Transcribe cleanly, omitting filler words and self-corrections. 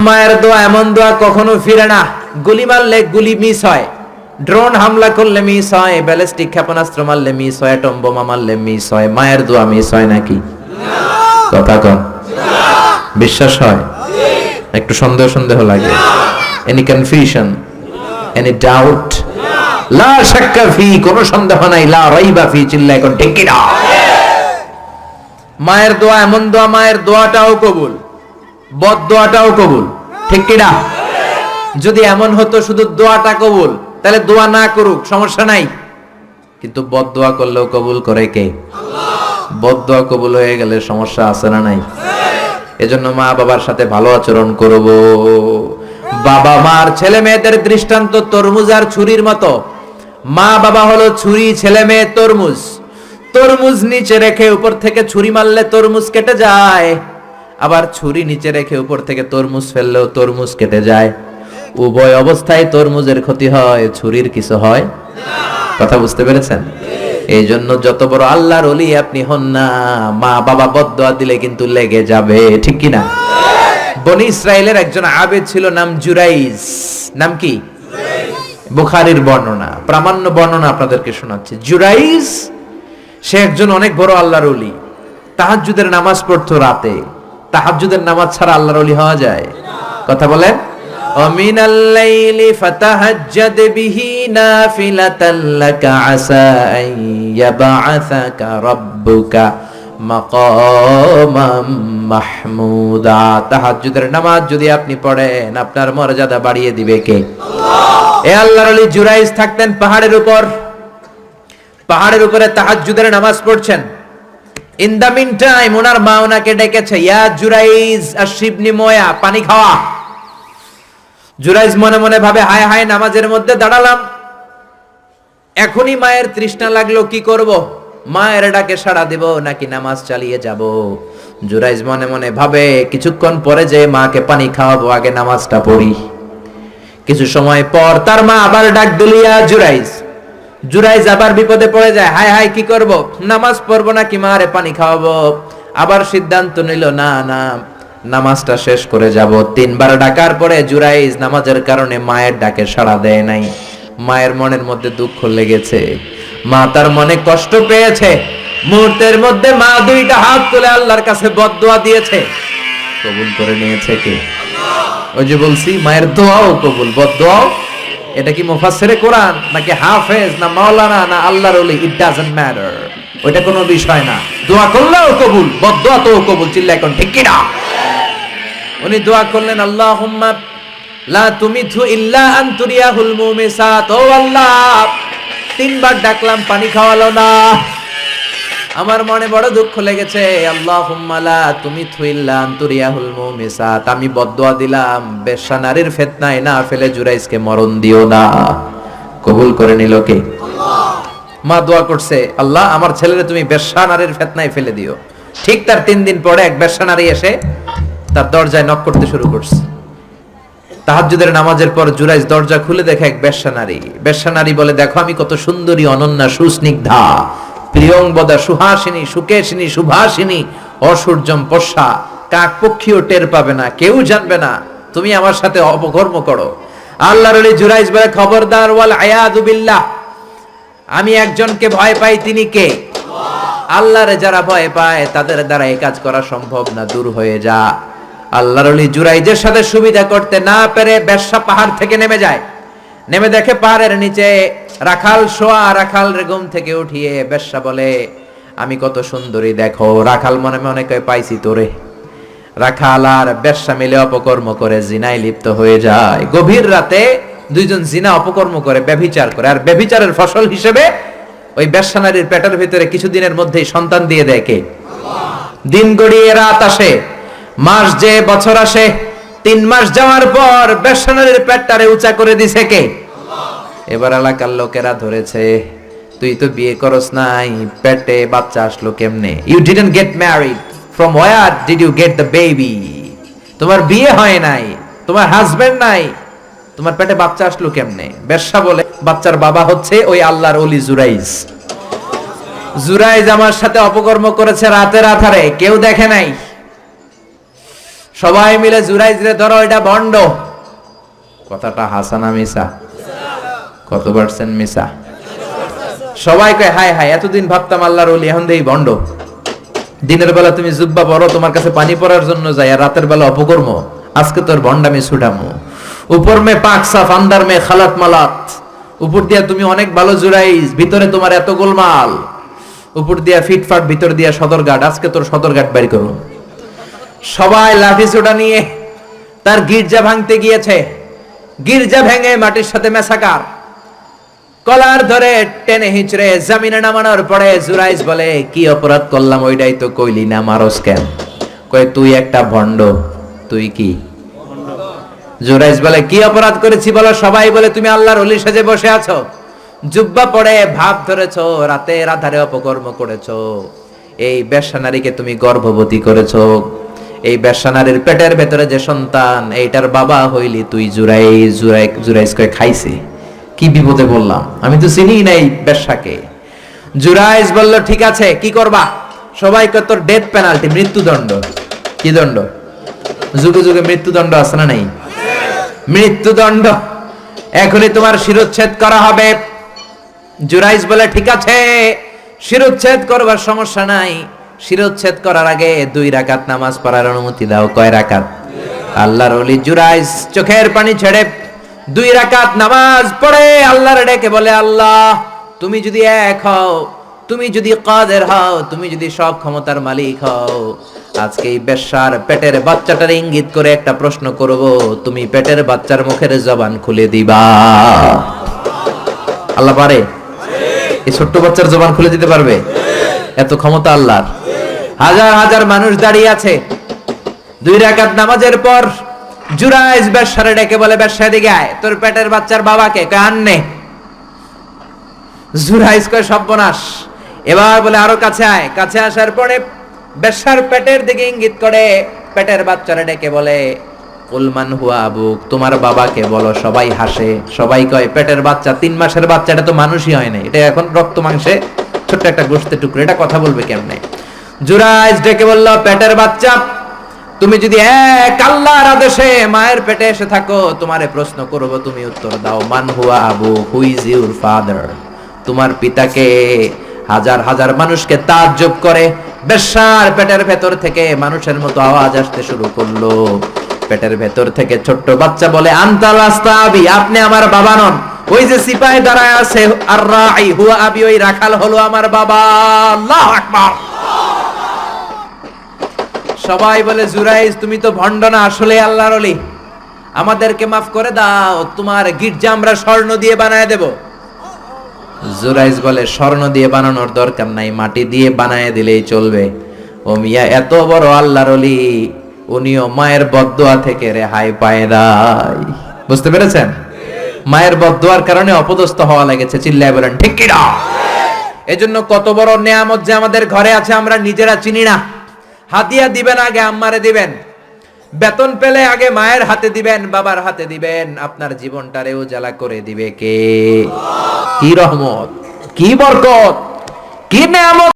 মায়ের দোয়া এমন দোয়া কখনো ফিরে না। গুলি মারলে গুলি মিস হয়, ড্রোন হামলা করলে মিস হয়, ব্যালিস্টিক ক্ষেপণাস্ত্র মারলে মিস হয়, অ্যাটম বোমা মারলে মিস হয়, মায়ের দোয়া মিস হয় নাকি? কথা কন, বিশ্বাস হয়? একটু সন্দেহ সন্দেহ লাগে? Any confusion, any doubt? লা শাক্কা ফি, কোনো সন্দেহ নাই, লা রাইবা ফি, চিল্লায় কোন ঠিক কি না? মায়ের দোয়া এমন দোয়া, মায়ের দোয়াটাও কবুল, বদ দোয়াটাও কবুল, ঠিক কি না? যদি এমন হতো শুধু দোয়াটা কবুল, তাহলে দোয়া না করুক সমস্যা নাই, কিন্তু বদ দোয়া করলেও কবুল করে কে? বদ দোয়া কবুল হয়ে গেলে সমস্যা আছে না নাই? এজন্য মা বাবার সাথে ভালো আচরণ করব। বাবা মার ছেলে মেয়েদের দৃষ্টান্ত তরমুজ আর ছুরির মতো। মা বাবা হলো ছুরি, ছেলে মেয়ে তরমুজ। তরমুজ নিচে রেখে উপর থেকে ছুরি মারলে তরমুজ কেটে যায়, আবার ছুরি নিচে রেখে উপর থেকে তরমুজ ফেললেও তরমুজ কেটে যায়। উভয় অবস্থায় তরমুজের ক্ষতি হয়, ছুরির কিছু হয়। কথা বুঝতে পেরেছেন? এই জন্য যত বড় আল্লাহর ওলি আপনি হন না, মা বাবা বদদোয়া দিলে কিন্তু লেগে যাবে, ঠিক কি না? বনি ইসরায়েলের একজন আবেদ ছিল, নাম জুরাইজ। নাম কি? বুখারীর বর্ণনা, প্রামাণ্য বর্ণনা আপনাদেরকে শোনাচ্ছি। জুরাইজ সে একজন অনেক বড় আল্লাহর ওলি। তাহাজ্জুদের নামাজ পড়তো রাতে। তাহাজ্জুদের নামাজ ছাড়া আল্লাহর ওলি হওয়া যায়? কথা বলেন। ومن الليل فتهجد به نافلة لك عسى أن يبعثك ربك مقاما محمودا। তাহাজ্জুদের নামাজ যদি আপনি পড়েন, আপনার মর্যাদা বাড়িয়ে দিবে কে? আল্লাহ। এই আল্লাহর ওলি জুরাইজ থাকতেন পাহাড়ের উপর। পাহাড়ের উপরে তাহাজ্জুদের নামাজ পড়ছেন। ইন দা মিন টাইম ওনার মা ওনাকে ডেকেছে, ইয়া জুরাইজ আশরিবনি ময়া, পানি খাওয়া। জুরাইজ মনে মনে ভাবে, হায় হায়, নামাজের মধ্যে দাঁড়ালাম, এখনই মায়ের তৃষ্ণা লাগলো, কি করব? মায়ের ডাকে সাড়া দেব নাকি নামাজ চালিয়ে যাব? জুরাইজ মনে মনে ভাবে, কিছুক্ষণ পরে যে মাকে পানি খাওয়াবো, আগে নামাজটা পড়ি। কিছু সময় পর তার মা আবার ডাক দিল, ইয়া জুরাইজ। জুরাইজ আবার বিপদে পড়ে যায়, হায় হায়, কি করব? নামাজ পড়বো নাকি মারে পানি খাওয়াবো? আবার সিদ্ধান্ত নিল, না না, নামাজটা শেষ করে যাব। তিনবার ডাকার পরে জুরাইজ নামাজের কারণে মায়ের ডাকে সাড়া দেয় নাই। মায়ের মনের মধ্যে দুঃখ লেগেছে, মা তার মনে কষ্ট পেয়েছে। মুহূর্তের মধ্যে মা দুইটা হাত তুলে আল্লাহর কাছে বদদোয়া দিয়েছে, কবুল করে নিয়েছে কে? ওই যে বলছি, মায়ের দোয়াও কবুল, বদদোয়াও। এটা কি মুফাসসিরে কোরআন নাকি হাফেজ না মাওলানা না আল্লাহর ওলি, ইট ডাজন্ট ম্যাটার, ওইটা কোনো বিষয় না। দোয়া করলেও কবুল, বদদোয়া তো কবুল, চিল্লায় কোন ঠিক কি না? উনি দোয়া করলেন, আল্লাহুম্মা লা তুমিথু ইল্লা আন তুরিয়াহুল মুমিসাত। ও আল্লাহ, তিনবার ডাকলাম, পানি খাওয়ালো না, আমার মনে বড় দুঃখ লেগেছে। আল্লাহুম্মা লা তুমিথু ইল্লা আন তুরিয়াহুল মুমিসাত, আমি বদদোয়া দিলাম, বেশ্যা নারীর ফিতনায় না ফেলে জুরাইজকে মরণ দিও না। কবুল করে নিল কে? আল্লাহ। মা দোয়া করছে, আল্লাহ আমার ছেলেরে তুমি বেশ্যা নারীর ফিতনায় ফেলে দিও। ঠিক তার 3 দিন পরে এক বেশ্যা নারী এসে তার দরজায় নক করতে শুরু করছে। তাহাজ্জুদের নামাজের পর জুরাইজ দরজা খুলে দেখে এক বেশ্যা নারী। বেশ্যা নারী বলে, দেখো আমি কত সুন্দরী, অনন্যা, সুস্নিগ্ধা, প্রিয়ংবদা, সুহাসিনী, সুকেশিনী, সুভাসিনী, অসূর্যম পশা, কাক পক্ষীও টের পাবে না, কেউ জানবে না তুমি আমার সাথে অপকর্ম করো। আল্লাহর ওলি জুরাইজ বলে, খবরদার, ওয়াল আয়াযু বিল্লাহ, আমি একজনকে ভয় পাই, তিনি কে? আল্লাহরে যারা ভয় পায় তাদের দ্বারা এই কাজ করা সম্ভব না, দূর হয়ে যা। আল্লাহর ওলি জুরাইজের সাথে সুবিধা করতে না পেরে বেশ্যা পাহাড় থেকে নেমে যায়। নেমে দেখে পাহাড়ের নিচে রাখাল শোয়া। রাখাল ঘুম থেকে উঠিয়ে বেশ্যা বলে, আমি কত সুন্দরী দেখো। রাখাল মনে মনে কয়, পাইছি তোরে। রাখাল আর বেশ্যা মিলে অপকর্ম করে জিনায় লিপ্ত হয়ে যায়। গভীর রাতে দুইজন জিনা অপকর্ম করে, ব্যভিচার করে, আর ব্যভিচারের ফসল হিসেবে ওই বেশ্যা নারীর পেটের ভিতরে কিছুদিনের মধ্যেই সন্তান দিয়ে দেয় কে? দিন গড়িয়ে রাত আসে, মাস যে বছর আসে, 3 মাস যাওয়ার পর বেশ্যা নারীর পেটটারে উঁচা করে দিছে কে? এবার এলাকার লোকেরা ধরেছে, তুই তো বিয়ে করস নাই, পেটে বাচ্চা আসলো কেমনে? You didn't get married, from where did you get the baby? তোমার বিয়ে হয় নাই, তোমার হাজবেন্ড নাই, তোমার পেটে বাচ্চা আসলো কেমনে? বেশ্যা বলে, বাচ্চার বাবা হচ্ছে ওই আল্লাহর ওলি জুরাইজ। জুরাইজ আমার সাথে অপকর্ম করেছে রাতের আধারে, কেউ দেখে নাই। সবাই মিলে জুরাইজরে ধরো, এটা ভণ্ড। কথাটা হাসানা মিসা? কত পার্সেন্ট মিসা? সবাই কয় হায় হায়, এতদিন ভাবতাম আল্লাহর ওলি, এখন দেই ভণ্ড। দিনের বেলা তুমি জুব্বা পরো, তোমার কাছে পানি পড়ার জন্য যাই, আর রাতের বেলা অপকর্ম। আজকে তোর ভণ্ডামি ছুটামো। উপর মে পাক সাফ, আন্দার মে খালাত মালাত। উপর দিয়া তুমি অনেক ভালো জুরাইজ, ভিতরে তোমার এত গোলমাল। উপর দিয়া ফিটফাট, ভিতর দিয়া সদরঘাট। আজকে তোর সদরঘাট বের করো। সবাই লাঠি ছোটা নিয়ে তার গির্জা ভাঙতে গিয়েছে। গির্জা ভেঙে মাটির সাথে মেসাকার। কলার ধরে টেনে হিচড়ে জমিনে নামানোর পরে জুরাইজ বলে, কি অপরাধ করলাম ওইটাই তো কইলি না, মারস কেন? কয় তুই একটা ভণ্ড। তুই কি? জুরাইজ বলে, কি অপরাধ করেছি বলো? সবাই বলে, তুমি আল্লাহর ওলি সেজে বসে আছো, জুব্বা পরে ভাব ধরেছো, রাতের আধারে অপকর্ম করেছো, এই বেশ্যা নারীকে তুমি গর্ভবতী করেছো, এই বেশ্যা নারীর পেটের ভেতরে যে সন্তান, এইটার বাবা হইলি তুই জুরাইজ। জুরাইজ কয়, খাইছে? কি বিপদে বললাম, আমি তো চিনি নাই বেশ্যাকে। জুরাইজ বলল, ঠিক আছে, কি করবা? সবাই কয়, তোর ডেথ পেনাল্টি, মৃত্যুদণ্ড। কি দণ্ড? যুগে যুগে মৃত্যুদণ্ড আছে না নাই? মৃত্যুদণ্ড। এখনই তোমার শিরোচ্ছেদ করা হবে। জুরাইজ বলে, ঠিক আছে, শিরোচ্ছেদ করবার সমস্যা নাই। শিরোচ্ছেদ করার আগে 2 রাকাত নামাজ পড়ার অনুমতি দাও। কয় রাকাত? আল্লাহর ওলি জুরাইজ চোখের পানি ছেড়ে 2 রাকাত নামাজ পড়ে আল্লাহর ডেকে বলে, আল্লাহ তুমি যদি এক হও, তুমি যদি কাদের হও, তুমি যদি সব ক্ষমতার মালিক হও, আজকে এই বেশ্যার পেটের বাচ্চাটার ইঙ্গিত করে একটা প্রশ্ন করব, তুমি পেটের বাচ্চার মুখের জবান খুলে দিবা। আল্লাহ পারে? এই ছোট্ট বাচ্চার জবান খুলে দিতে পারবে? এত ক্ষমতা আল্লাহর। হাজার হাজার মানুষ দাঁড়িয়ে আছে। 2 রাকাত নামাজের পর জুরাইজ বেশ্যারে ডেকে বলে, বেশ্যা দিকে আয়, তোর পেটের বাচ্চার বাবাকে। কয়, আননে। জুরাইজ কয়, সর্বনাশ। এবার বলে, আরো কাছে আয়। কাছে আসার পরে বেশ্যার পেটের দিকে ইঙ্গিত করে পেটের বাচ্চারে ডেকে বলে, কুলমান হুয়া আবুক, তোমার বাবাকে বলো। সবাই হাসে। সবাই কয়, পেটের বাচ্চা, 3 মাসের বাচ্চা, এটা তো মানুষই হয় না, এটা এখন রক্ত মাংসে ছোট্ট একটা গোশতের টুকরো, এটা কথা বলবে কেমনে? জুরাইজ ডেকে বলল, পেটের বাচ্চা, তুমি যদি এক আল্লাহর আদেশে মায়ের পেটে এসে থাকো, তোমারে প্রশ্ন করব, তুমি উত্তর দাও। মান হুয়া Abu, who is your father? তোমার পিতাকে? হাজার হাজার মানুষকে তাজ্জব করে বেশ্যার পেটের ভেতর থেকে মানুষের মতো আওয়াজ আসতে শুরু করলো। পেটের ভেতর থেকে ছোট্ট বাচ্চা বলে, আনতাল আস্তাবি, আপনি আমার বাবা নন। ওই যে সিপাহি দাঁড়ায় আছে, আর রাই হুয়া আবি, ওই রাখাল হলো আমার বাবা। আল্লাহু আকবার। সবাই বলে, জুরাইজ তুমি তো ভণ্ড না, আসলে আল্লাহর ওলি, আমাদেরকে মাফ করে দাও, তোমার গির্জা আমরা স্বর্ণ দিয়ে বানায় দেব। জুরাইজ বলে, স্বর্ণ দিয়ে বানানোর দরকার নাই, মাটি দিয়ে বানায় দিলেই চলবে। ও মিয়া, এত বড় আল্লাহর ওলি, উনিও মায়ের বদদোয়া থেকে রেহাই পায় নাই। বুঝতে পেরেছেন? মায়ের বদদোয়ার কারণে অপদস্থ হওয়া লেগেছে। চিল্লায় বলেন ঠিক কি না? এজন্য কত বড় নেয়ামত যে আমাদের ঘরে আছে আমরা নিজেরা চিনি না। হাদিয়া দিবেন আগে আম্মারে দিবেন, বেতন পেলে আগে মায়ের হাতে দিবেন, বাবার হাতে দিবেন, আপনার জীবনটারে উজালা করে দিবে কে? কি রহমত, কি বরকত, কি নেয়ামত।